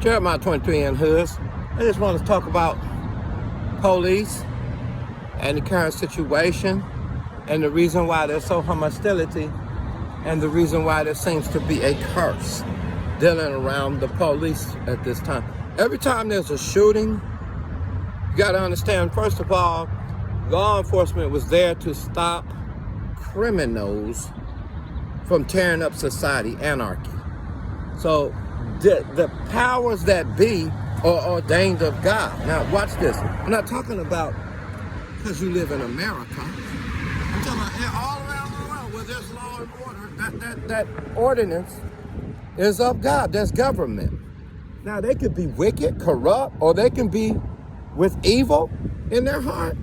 Jeremiah 23 and Hoods. I just want to talk about police and the current situation and the reason why there's so much hostility and the reason why there seems to be a curse dealing around the police at this time. Every time there's a shooting, you got to understand, first of all, law enforcement was there to stop criminals from tearing up society, anarchy. So the powers that be are ordained of God. Now watch this. I'm not talking about because you live in America. I'm talking about all around the world where there's law and order. That ordinance is of God. There's government. Now they could be wicked, corrupt, or they can be with evil in their heart,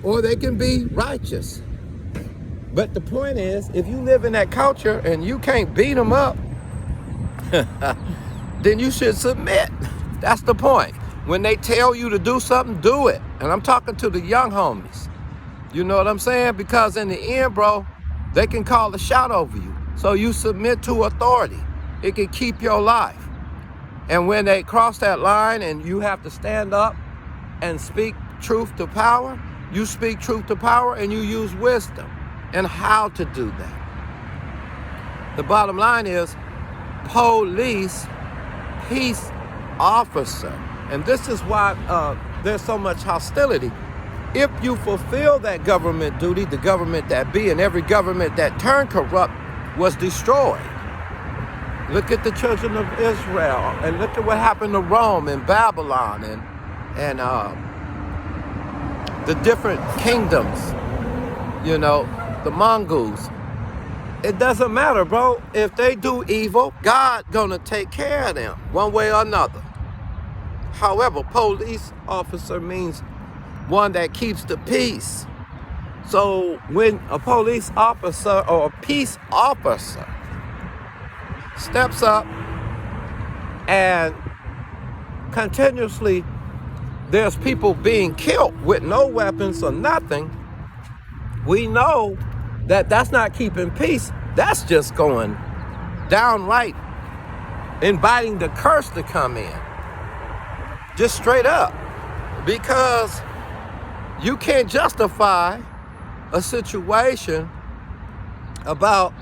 or they can be righteous. But the point is, if you live in that culture and you can't beat them up, then you should submit. That's the point. When they tell you to do something, do it. And I'm talking to the young homies. You know what I'm saying? Because in the end, bro, they can call the shot over you. So you submit to authority. It can keep your life. And when they cross that line and you have to stand up and speak truth to power, you speak truth to power and you use wisdom and how to do that. The bottom line is police, peace officer. And this is why there's so much hostility. If you fulfill that government duty, the government that be, and every government that turned corrupt was destroyed. Look at the children of Israel, and look at what happened to Rome and Babylon and the different kingdoms, you know, the Mongols. It doesn't matter, bro. If they do evil, God gonna take care of them one way or another. However, police officer means one that keeps the peace. So when a police officer or a peace officer steps up and continuously there's people being killed with no weapons or nothing, we know that that's not keeping peace. That's just going downright inviting the curse to come in. Just straight up. Because you can't justify a situation about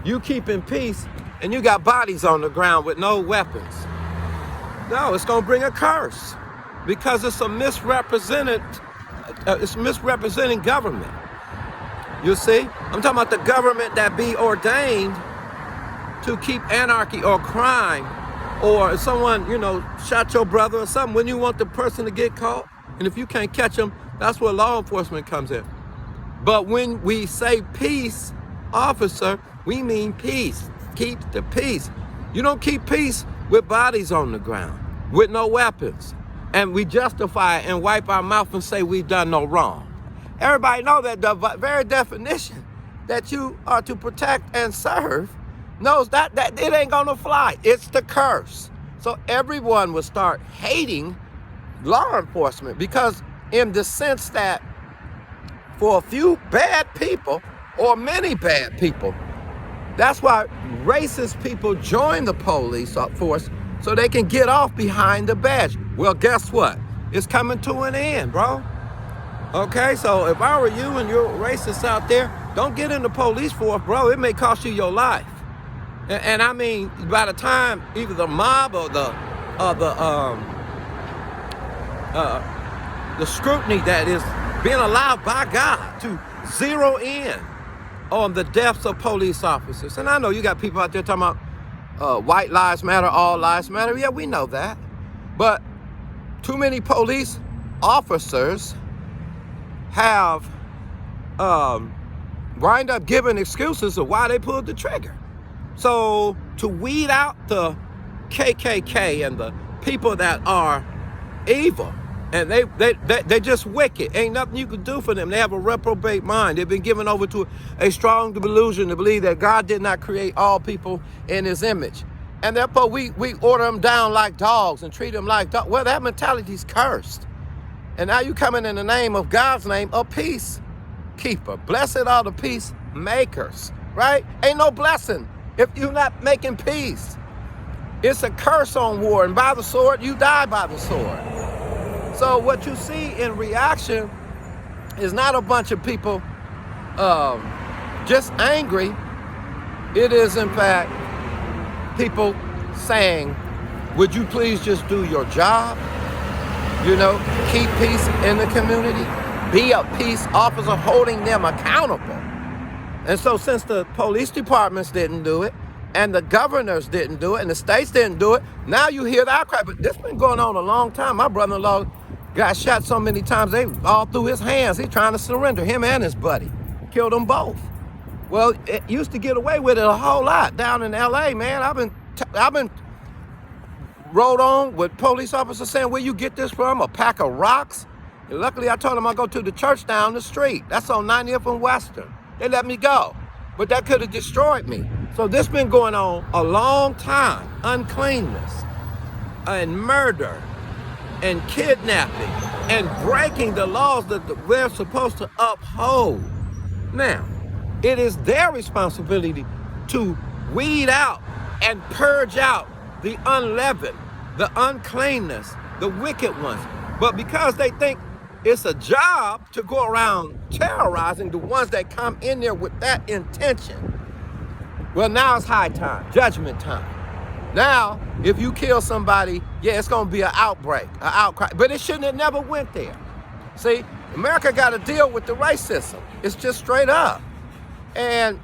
you keeping peace and you got bodies on the ground with no weapons. No, it's going to bring a curse because it's a it's misrepresenting government. You see, I'm talking about the government that be ordained to keep anarchy or crime, or if someone, you know, shot your brother or something, when you want the person to get caught, and if you can't catch them, that's where law enforcement comes in. But when we say peace officer, we mean peace. Keep the peace. You don't keep peace with bodies on the ground, with no weapons, and we justify it and wipe our mouth and say we've done no wrong. Everybody know that the very definition that you are to protect and serve knows that it ain't gonna fly. It's the curse. So everyone will start hating law enforcement because in the sense that for a few bad people or many bad people, that's why racist people join the police force so they can get off behind the badge. Well, guess what? It's coming to an end, bro. Okay, so if I were you and you're racists out there, don't get in the police force, bro. It may cost you your life. And I mean, by the time either the mob or the scrutiny that is being allowed by God to zero in on the deaths of police officers. And I know you got people out there talking about white lives matter, all lives matter. Yeah, we know that. But too many police officers have wind up giving excuses of why they pulled the trigger. So to weed out the KKK and the people that are evil, and they just wicked. Ain't nothing you can do for them. They have a reprobate mind. They've been given over to a strong delusion to believe that God did not create all people in his image. And therefore we order them down like dogs and treat them like dogs. Well, that mentality's cursed. And now you coming in the name of God's name, a peacekeeper. Blessed are the peacemakers, right? Ain't no blessing if you're not making peace. It's a curse on war, and by the sword, you die by the sword. So what you see in reaction is not a bunch of people just angry. It is, in fact, people saying, would you please just do your job? You know, keep peace in the community. Be a peace officer, holding them accountable. And so since the police departments didn't do it, and the governors didn't do it, and the states didn't do it, now you hear the outcry. But this been going on a long time. My brother-in-law got shot so many times, they all through his hands. He's trying to surrender, him and his buddy. Killed them both. Well, it used to get away with it a whole lot down in LA, man. I've been rode on with police officers saying, where you get this from? A pack of rocks? And luckily, I told them I go to the church down the street. That's on 90th and Western. They let me go. But that could have destroyed me. So this been going on a long time. Uncleanness and murder and kidnapping and breaking the laws that we're supposed to uphold. Now, it is their responsibility to weed out and purge out the unleavened, the uncleanness, the wicked ones. But because they think it's a job to go around terrorizing the ones that come in there with that intention, well, now it's high time, judgment time. Now, if you kill somebody, yeah, it's gonna be an outbreak, an outcry, but it shouldn't have never went there. See, America got to deal with the racism. It's just straight up. And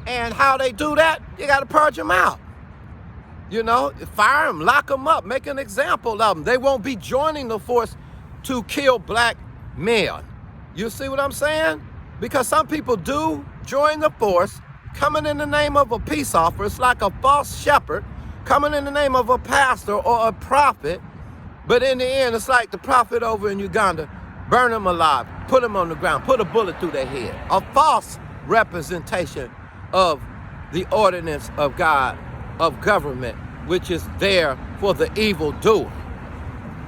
how they do that, you got to purge them out. You know, fire them, lock them up, make an example of them. They won't be joining the force to kill black men. You see what I'm saying? Because some people do join the force, coming in the name of a peace officer. It's like a false shepherd coming in the name of a pastor or a prophet. But in the end, it's like the prophet over in Uganda. Burn them alive, put them on the ground, put a bullet through their head. A false representation of the ordinance of God, of government, which is there for the evil doer.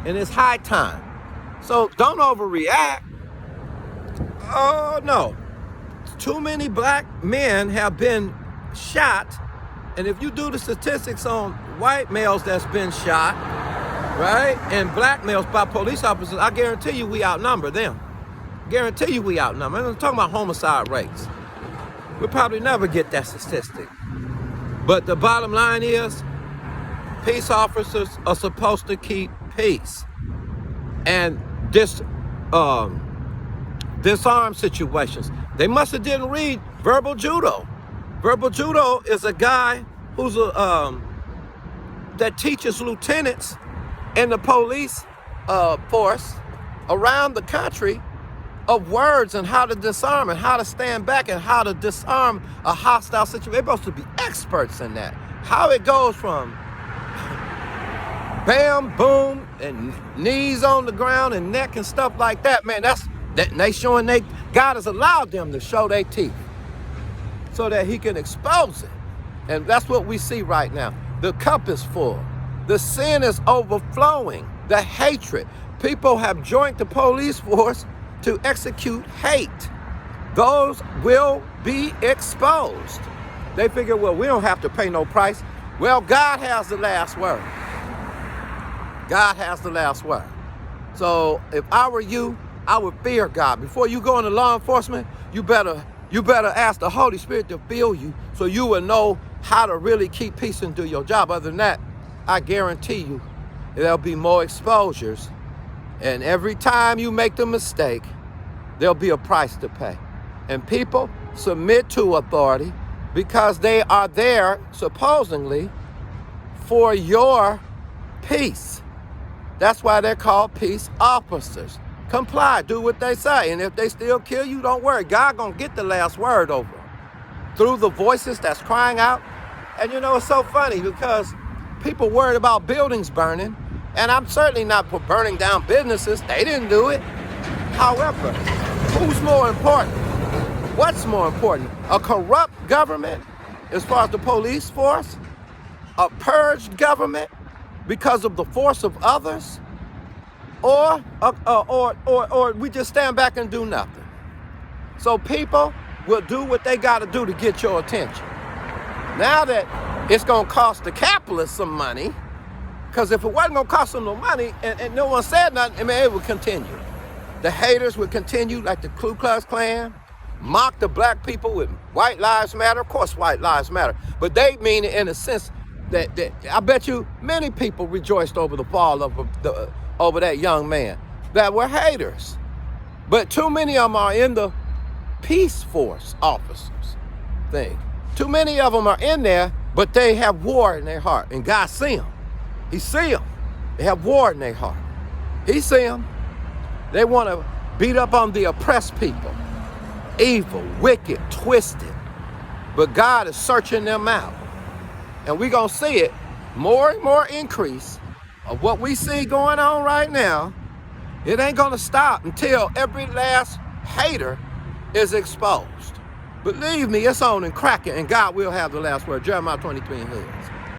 And it's high time. So don't overreact. Oh no, too many black men have been shot. And if you do the statistics on white males that's been shot, right, and black males by police officers, I guarantee you we outnumber them. Guarantee you we outnumber. I'm talking about homicide rates. We'll probably never get that statistic. But the bottom line is, peace officers are supposed to keep peace. And disarm situations. They must have didn't read verbal judo. Verbal judo is a guy who's that teaches lieutenants in the police force around the country of words and how to disarm and how to stand back and how to disarm a hostile situation. They're supposed to be experts in that. How it goes from bam, boom, and knees on the ground and neck and stuff like that, man, they showing God has allowed them to show their teeth so that he can expose it. And that's what we see right now. The cup is full. The sin is overflowing. The hatred. People have joined the police force to execute hate. Those will be exposed. They figure, well, we don't have to pay no price. Well, God has the last word. God has the last word. So if I were you, I would fear God. Before you go into law enforcement, you better ask the Holy Spirit to fill you so you will know how to really keep peace and do your job. Other than that, I guarantee you there'll be more exposures. And every time you make the mistake, there'll be a price to pay. And people submit to authority because they are there, supposedly, for your peace. That's why they're called peace officers. Comply, do what they say. And if they still kill you, don't worry. God gonna get the last word over them through the voices that's crying out. And you know, it's so funny because people worried about buildings burning, and I'm certainly not for burning down businesses. They didn't do it. However, who's more important? What's more important? A corrupt government as far as the police force? A purged government because of the force of others? Or we just stand back and do nothing? So people will do what they got to do to get your attention. Now that It's going to cost the capitalists some money, because if it wasn't going to cost them no money and no one said nothing, I mean, it would continue. The haters would continue, like the Ku Klux Klan, mock the black people with white lives matter. Of course, white lives matter, but they mean it in a sense that I bet you many people rejoiced over the fall of over that young man that were haters. But too many of them are in the Peace Force officers thing. Too many of them are in there, but they have war in their heart. And God see them. He see them. They have war in their heart. He see them. They want to beat up on the oppressed people. Evil, wicked, twisted. But God is searching them out. And we're going to see it, more and more increase of what we see going on right now. It ain't going to stop until every last hater is exposed. Believe me, it's on and cracking, and God will have the last word. Jeremiah 23 and his.